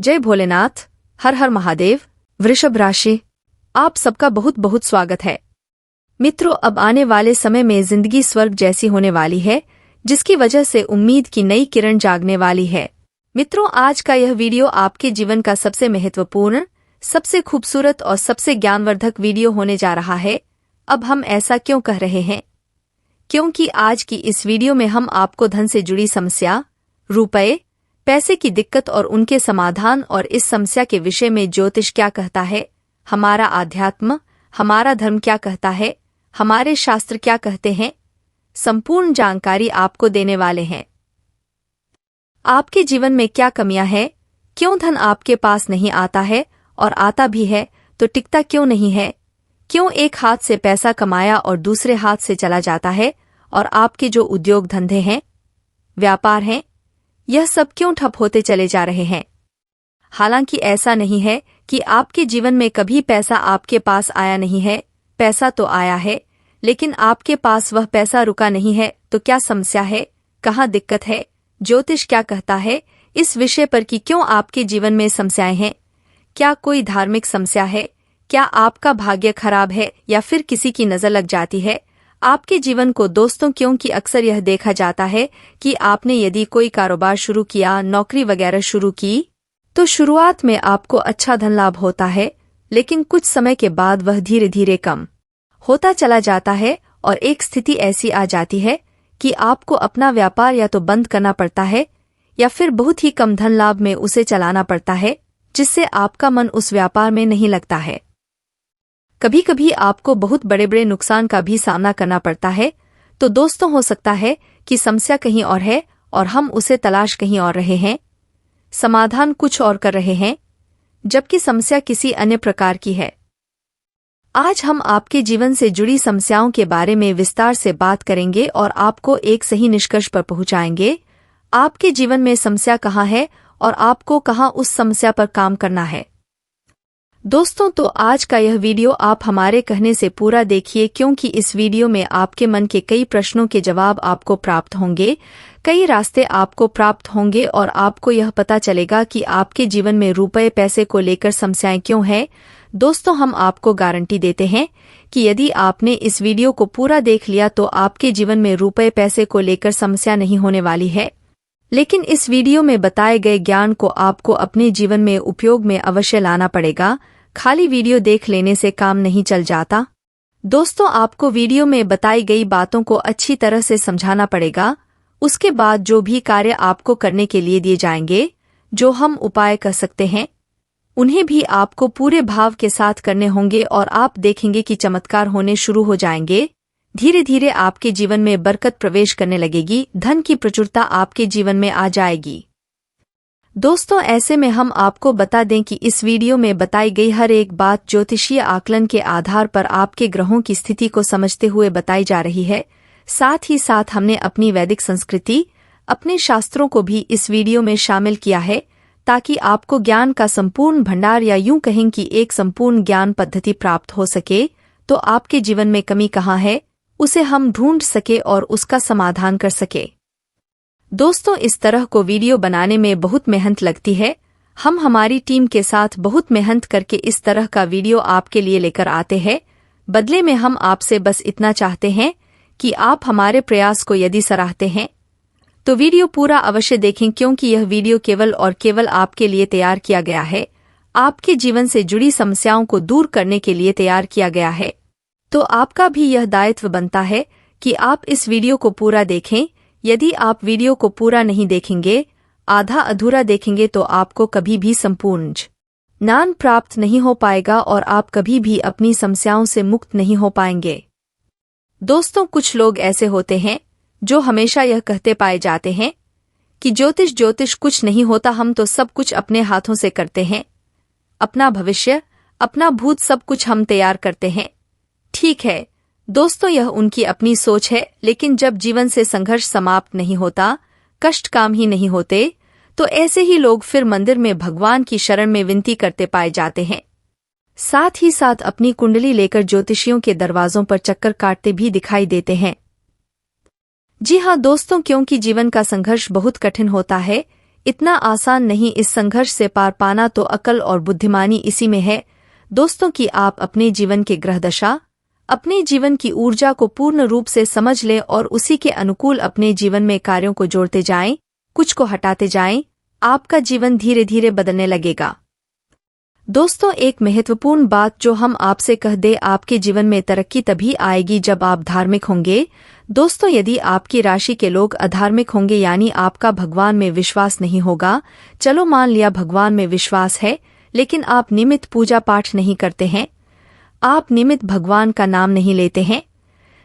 जय भोलेनाथ। हर हर महादेव। वृषभ राशि, आप सबका बहुत बहुत स्वागत है। मित्रों, अब आने वाले समय में जिंदगी स्वर्ग जैसी होने वाली है, जिसकी वजह से उम्मीद की नई किरण जागने वाली है। मित्रों, आज का यह वीडियो आपके जीवन का सबसे महत्वपूर्ण, सबसे खूबसूरत और सबसे ज्ञानवर्धक वीडियो होने जा रहा है। अब हम ऐसा क्यों कह रहे हैं? क्योंकि आज की इस वीडियो में हम आपको धन से जुड़ी समस्या, रुपए, पैसे की दिक्कत और उनके समाधान और इस समस्या के विषय में ज्योतिष क्या कहता है, हमारा आध्यात्म, हमारा धर्म क्या कहता है, हमारे शास्त्र क्या कहते हैं, संपूर्ण जानकारी आपको देने वाले हैं। आपके जीवन में क्या कमियां हैं? क्यों धन आपके पास नहीं आता है और आता भी है तो टिकता क्यों नहीं है? क्यों एक हाथ से पैसा कमाया और दूसरे हाथ से चला जाता है? और आपके जो उद्योग धंधे हैं, व्यापार हैं, यह सब क्यों ठप होते चले जा रहे हैं? हालांकि ऐसा नहीं है कि आपके जीवन में कभी पैसा आपके पास आया नहीं है। पैसा तो आया है, लेकिन आपके पास वह पैसा रुका नहीं है। तो क्या समस्या है? कहाँ दिक्कत है? ज्योतिष क्या कहता है इस विषय पर कि क्यों आपके जीवन में समस्याएं हैं? क्या कोई धार्मिक समस्या है? क्या आपका भाग्य खराब है या फिर किसी की नजर लग जाती है आपके जीवन को? दोस्तों, क्योंकि अक्सर यह देखा जाता है कि आपने यदि कोई कारोबार शुरू किया, नौकरी वगैरह शुरू की, तो शुरुआत में आपको अच्छा धन लाभ होता है, लेकिन कुछ समय के बाद वह धीरे धीरे कम होता चला जाता है और एक स्थिति ऐसी आ जाती है कि आपको अपना व्यापार या तो बंद करना पड़ता है या फिर बहुत ही कम धन लाभ में उसे चलाना पड़ता है, जिससे आपका मन उस व्यापार में नहीं लगता है। कभी कभी आपको बहुत बड़े बड़े नुकसान का भी सामना करना पड़ता है। तो दोस्तों, हो सकता है कि समस्या कहीं और है और हम उसे तलाश कहीं और रहे हैं, समाधान कुछ और कर रहे हैं, जबकि समस्या किसी अन्य प्रकार की है। आज हम आपके जीवन से जुड़ी समस्याओं के बारे में विस्तार से बात करेंगे और आपको एक सही निष्कर्ष पर पहुंचाएंगे। आपके जीवन में समस्या कहाँ है और आपको कहाँ उस समस्या पर काम करना है। दोस्तों, तो आज का यह वीडियो आप हमारे कहने से पूरा देखिए, क्योंकि इस वीडियो में आपके मन के कई प्रश्नों के जवाब आपको प्राप्त होंगे, कई रास्ते आपको प्राप्त होंगे और आपको यह पता चलेगा कि आपके जीवन में रुपए पैसे को लेकर समस्याएं क्यों हैं। दोस्तों, हम आपको गारंटी देते हैं कि यदि आपने इस वीडियो को पूरा देख लिया तो आपके जीवन में रुपए पैसे को लेकर समस्या नहीं होने वाली है। लेकिन इस वीडियो में बताए गए ज्ञान को आपको अपने जीवन में उपयोग में अवश्य लाना पड़ेगा। खाली वीडियो देख लेने से काम नहीं चल जाता। दोस्तों, आपको वीडियो में बताई गई बातों को अच्छी तरह से समझाना पड़ेगा। उसके बाद जो भी कार्य आपको करने के लिए दिए जाएंगे, जो हम उपाय कर सकते हैं, उन्हें भी आपको पूरे भाव के साथ करने होंगे और आप देखेंगे कि चमत्कार होने शुरू हो जाएंगे। धीरे धीरे आपके जीवन में बरकत प्रवेश करने लगेगी, धन की प्रचुरता आपके जीवन में आ जाएगी। दोस्तों, ऐसे में हम आपको बता दें कि इस वीडियो में बताई गई हर एक बात ज्योतिषीय आकलन के आधार पर आपके ग्रहों की स्थिति को समझते हुए बताई जा रही है। साथ ही साथ हमने अपनी वैदिक संस्कृति, अपने शास्त्रों को भी इस वीडियो में शामिल किया है, ताकि आपको ज्ञान का संपूर्ण भंडार या यूं कहें कि एक संपूर्ण ज्ञान पद्धति प्राप्त हो सके। तो आपके जीवन में कमी कहाँ है, उसे हम ढूंढ सके और उसका समाधान कर सके। दोस्तों, इस तरह को वीडियो बनाने में बहुत मेहनत लगती है। हम हमारी टीम के साथ बहुत मेहनत करके इस तरह का वीडियो आपके लिए लेकर आते हैं। बदले में हम आपसे बस इतना चाहते हैं कि आप हमारे प्रयास को यदि सराहते हैं तो वीडियो पूरा अवश्य देखें, क्योंकि यह वीडियो केवल और केवल आपके लिए तैयार किया गया है। आपके जीवन से जुड़ी समस्याओं को दूर करने के लिए तैयार किया गया है। तो आपका भी यह दायित्व बनता है कि आप इस वीडियो को पूरा देखें। यदि आप वीडियो को पूरा नहीं देखेंगे, आधा अधूरा देखेंगे, तो आपको कभी भी संपूर्ण ज्ञान प्राप्त नहीं हो पाएगा और आप कभी भी अपनी समस्याओं से मुक्त नहीं हो पाएंगे। दोस्तों, कुछ लोग ऐसे होते हैं जो हमेशा यह कहते पाए जाते हैं कि ज्योतिष कुछ नहीं होता, हम तो सब कुछ अपने हाथों से करते हैं, अपना भविष्य, अपना भूत सब कुछ हम तैयार करते हैं। ठीक है दोस्तों, यह उनकी अपनी सोच है, लेकिन जब जीवन से संघर्ष समाप्त नहीं होता, कष्ट काम ही नहीं होते, तो ऐसे ही लोग फिर मंदिर में भगवान की शरण में विनती करते पाए जाते हैं। साथ ही साथ अपनी कुंडली लेकर ज्योतिषियों के दरवाजों पर चक्कर काटते भी दिखाई देते हैं। जी हाँ दोस्तों, क्योंकि जीवन का संघर्ष बहुत कठिन होता है, इतना आसान नहीं इस संघर्ष से पार पाना, तो अकल और बुद्धिमानी इसी में है दोस्तों कि आप अपने जीवन के ग्रह दशा, अपने जीवन की ऊर्जा को पूर्ण रूप से समझ लें और उसी के अनुकूल अपने जीवन में कार्यों को जोड़ते जाएं, कुछ को हटाते जाएं। आपका जीवन धीरे धीरे बदलने लगेगा। दोस्तों, एक महत्वपूर्ण बात जो हम आपसे कह दें, आपके जीवन में तरक्की तभी आएगी जब आप धार्मिक होंगे। दोस्तों, यदि आपकी राशि के लोग अधार्मिक होंगे, यानी आपका भगवान में विश्वास नहीं होगा, चलो मान लिया भगवान में विश्वास है लेकिन आप नियमित पूजा पाठ नहीं करते हैं, आप नियमित भगवान का नाम नहीं लेते हैं,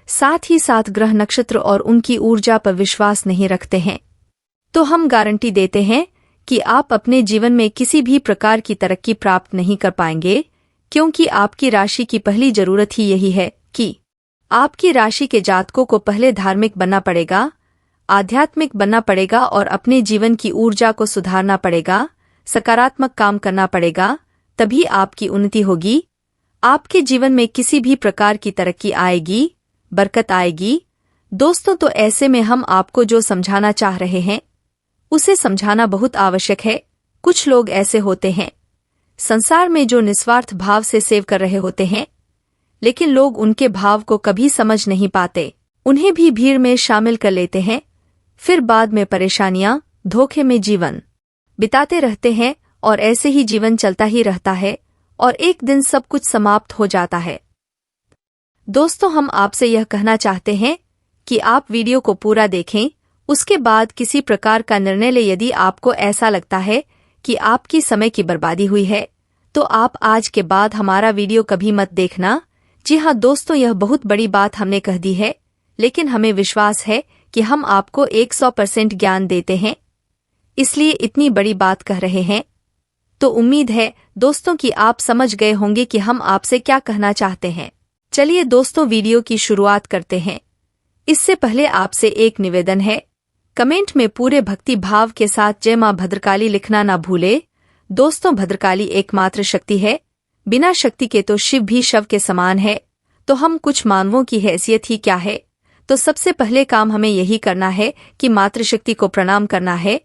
साथ ही साथ ग्रह नक्षत्र और उनकी ऊर्जा पर विश्वास नहीं रखते हैं, तो हम गारंटी देते हैं कि आप अपने जीवन में किसी भी प्रकार की तरक्की प्राप्त नहीं कर पाएंगे, क्योंकि आपकी राशि की पहली जरूरत ही यही है कि आपकी राशि के जातकों को पहले धार्मिक बनना पड़ेगा, आध्यात्मिक बनना पड़ेगा और अपने जीवन की ऊर्जा को सुधारना पड़ेगा, सकारात्मक काम करना पड़ेगा, तभी आपकी उन्नति होगी, आपके जीवन में किसी भी प्रकार की तरक्की आएगी, बरकत आएगी। दोस्तों, तो ऐसे में हम आपको जो समझाना चाह रहे हैं उसे समझाना बहुत आवश्यक है। कुछ लोग ऐसे होते हैं संसार में जो निस्वार्थ भाव से सेव कर रहे होते हैं, लेकिन लोग उनके भाव को कभी समझ नहीं पाते, उन्हें भी भीड़ में शामिल कर लेते हैं, फिर बाद में परेशानियां, धोखे में जीवन बिताते रहते हैं और ऐसे ही जीवन चलता ही रहता है और एक दिन सब कुछ समाप्त हो जाता है। दोस्तों, हम आपसे यह कहना चाहते हैं कि आप वीडियो को पूरा देखें, उसके बाद किसी प्रकार का निर्णय लें। यदि आपको ऐसा लगता है कि आपकी समय की बर्बादी हुई है, तो आप आज के बाद हमारा वीडियो कभी मत देखना। जी हाँ दोस्तों, यह बहुत बड़ी बात हमने कह दी है, लेकिन हमें विश्वास है कि हम आपको 100% ज्ञान देते हैं, इसलिए इतनी बड़ी बात कह रहे हैं। तो उम्मीद है दोस्तों कि आप समझ गए होंगे कि हम आपसे क्या कहना चाहते हैं। चलिए दोस्तों, वीडियो की शुरुआत करते हैं। इससे पहले आपसे एक निवेदन है, कमेंट में पूरे भक्ति भाव के साथ जय मां भद्रकाली लिखना ना भूले। दोस्तों, भद्रकाली एकमात्र शक्ति है, बिना शक्ति के तो शिव भी शव के समान है। तो हम कुछ मानवों की हैसियत ही क्या है, तो सबसे पहले काम हमें यही करना है कि मातृशक्ति को प्रणाम करना है।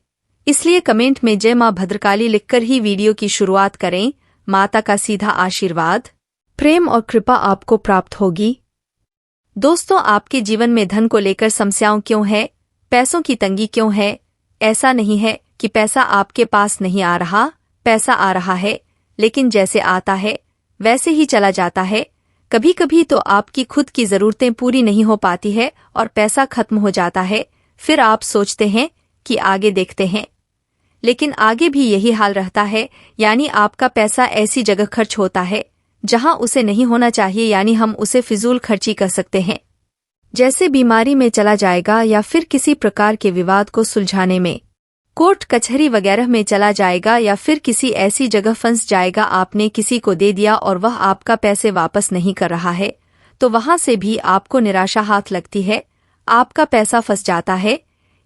इसलिए कमेंट में जय मां भद्रकाली लिखकर ही वीडियो की शुरुआत करें। माता का सीधा आशीर्वाद, प्रेम और कृपा आपको प्राप्त होगी। दोस्तों, आपके जीवन में धन को लेकर समस्याओं क्यों है, पैसों की तंगी क्यों है? ऐसा नहीं है कि पैसा आपके पास नहीं आ रहा, पैसा आ रहा है, लेकिन जैसे आता है वैसे ही चला जाता है। कभी कभी तो आपकी खुद की जरूरतें पूरी नहीं हो पाती है और पैसा खत्म हो जाता है। फिर आप सोचते हैं कि आगे देखते हैं, लेकिन आगे भी यही हाल रहता है, यानी आपका पैसा ऐसी जगह खर्च होता है जहां उसे नहीं होना चाहिए, यानी हम उसे फिजूल खर्ची कर सकते हैं, जैसे बीमारी में चला जाएगा या फिर किसी प्रकार के विवाद को सुलझाने में कोर्ट कचहरी वगैरह में चला जाएगा, या फिर किसी ऐसी जगह फंस जाएगा, आपने किसी को दे दिया और वह आपका पैसे वापस नहीं कर रहा है, तो वहां से भी आपको निराशा हाथ लगती है, आपका पैसा फंस जाता है,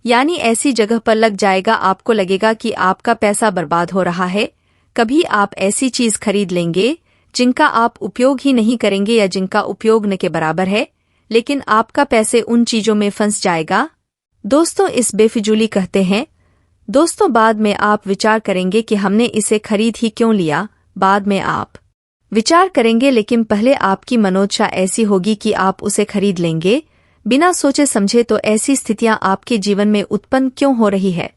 यानी ऐसी जगह पर लग जाएगा, आपको लगेगा कि आपका पैसा बर्बाद हो रहा है। कभी आप ऐसी चीज खरीद लेंगे जिनका आप उपयोग ही नहीं करेंगे या जिनका उपयोग न के बराबर है, लेकिन आपका पैसे उन चीजों में फंस जाएगा। दोस्तों, इस बेफिजूली कहते हैं। दोस्तों, बाद में आप विचार करेंगे कि हमने इसे खरीद ही क्यों लिया, बाद में आप विचार करेंगे, लेकिन पहले आपकी मनोदशा ऐसी होगी कि आप उसे खरीद लेंगे बिना सोचे समझे। तो ऐसी स्थितियां आपके जीवन में उत्पन्न क्यों हो रही है?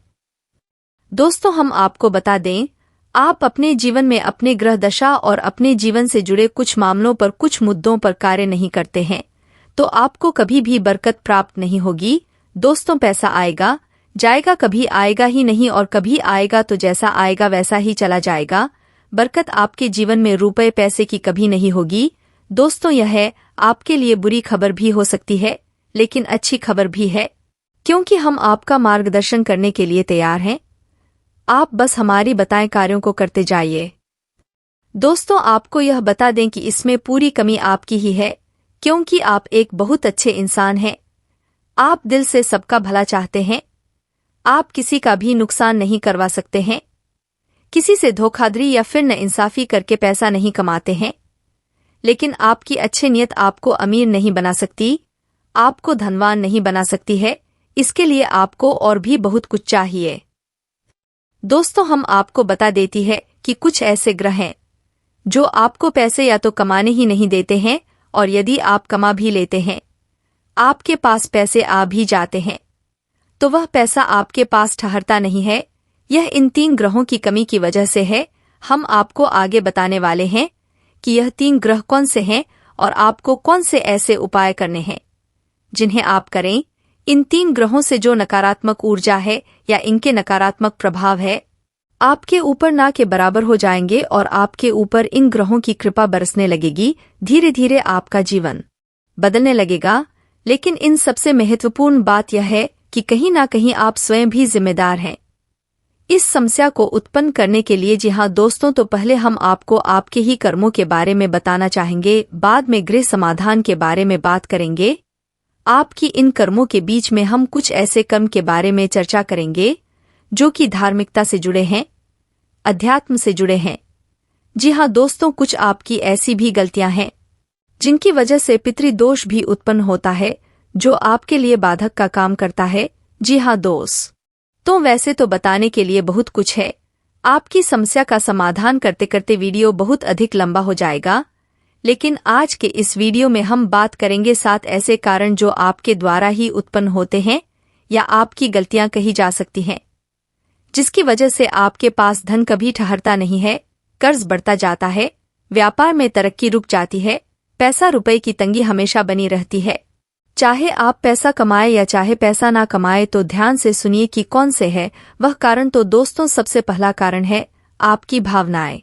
दोस्तों, हम आपको बता दें, आप अपने जीवन में अपने ग्रह दशा और अपने जीवन से जुड़े कुछ मामलों पर, कुछ मुद्दों पर कार्य नहीं करते हैं, तो आपको कभी भी बरकत प्राप्त नहीं होगी। दोस्तों, पैसा आएगा जाएगा, कभी आएगा ही नहीं, और कभी आएगा तो जैसा आएगा वैसा ही चला जाएगा। बरकत आपके जीवन में रुपए पैसे की कभी नहीं होगी। दोस्तों, यह आपके लिए बुरी खबर भी हो सकती है, लेकिन अच्छी खबर भी है, क्योंकि हम आपका मार्गदर्शन करने के लिए तैयार हैं। आप बस हमारी बताए कार्यों को करते जाइए। दोस्तों, आपको यह बता दें कि इसमें पूरी कमी आपकी ही है, क्योंकि आप एक बहुत अच्छे इंसान हैं। आप दिल से सबका भला चाहते हैं, आप किसी का भी नुकसान नहीं करवा सकते हैं, किसी से धोखाधड़ी या फिर नाइंसाफी करके पैसा नहीं कमाते हैं, लेकिन आपकी अच्छी नीयत आपको अमीर नहीं बना सकती, आपको धनवान नहीं बना सकती है। इसके लिए आपको और भी बहुत कुछ चाहिए। दोस्तों, हम आपको बता देती है कि कुछ ऐसे ग्रह हैं जो आपको पैसे या तो कमाने ही नहीं देते हैं, और यदि आप कमा भी लेते हैं, आपके पास पैसे आ भी जाते हैं, तो वह पैसा आपके पास ठहरता नहीं है। यह इन 3 ग्रहों की कमी की वजह से है। हम आपको आगे बताने वाले हैं कि यह 3 ग्रह कौन से हैं और आपको कौन से ऐसे उपाय करने हैं जिन्हें आप करें। इन 3 ग्रहों से जो नकारात्मक ऊर्जा है या इनके नकारात्मक प्रभाव है, आपके ऊपर ना के बराबर हो जाएंगे और आपके ऊपर इन ग्रहों की कृपा बरसने लगेगी। धीरे धीरे आपका जीवन बदलने लगेगा। लेकिन इन सबसे महत्वपूर्ण बात यह है कि कहीं ना कहीं आप स्वयं भी जिम्मेदार हैं इस समस्या को उत्पन्न करने के लिए। जी हाँ दोस्तों, तो पहले हम आपको आपके ही कर्मों के बारे में बताना चाहेंगे, बाद में गृह समाधान के बारे में बात करेंगे। आपकी इन कर्मों के बीच में हम कुछ ऐसे कर्म के बारे में चर्चा करेंगे जो कि धार्मिकता से जुड़े हैं, अध्यात्म से जुड़े हैं। जी हाँ दोस्तों, कुछ आपकी ऐसी भी गलतियां हैं जिनकी वजह से पितृदोष भी उत्पन्न होता है, जो आपके लिए बाधक का काम करता है। जी हाँ दोस्त, तो वैसे तो बताने के लिए बहुत कुछ है। आपकी समस्या का समाधान करते करते वीडियो बहुत अधिक लंबा हो जाएगा, लेकिन आज के इस वीडियो में हम बात करेंगे 7 ऐसे कारण जो आपके द्वारा ही उत्पन्न होते हैं या आपकी गलतियां कही जा सकती हैं, जिसकी वजह से आपके पास धन कभी ठहरता नहीं है, कर्ज बढ़ता जाता है, व्यापार में तरक्की रुक जाती है, पैसा रुपए की तंगी हमेशा बनी रहती है। चाहे आप पैसा कमाए या चाहे पैसा ना कमाए, तो ध्यान से सुनिए कि कौन से है वह कारण। तो दोस्तों, सबसे पहला कारण है आपकी भावनाएं।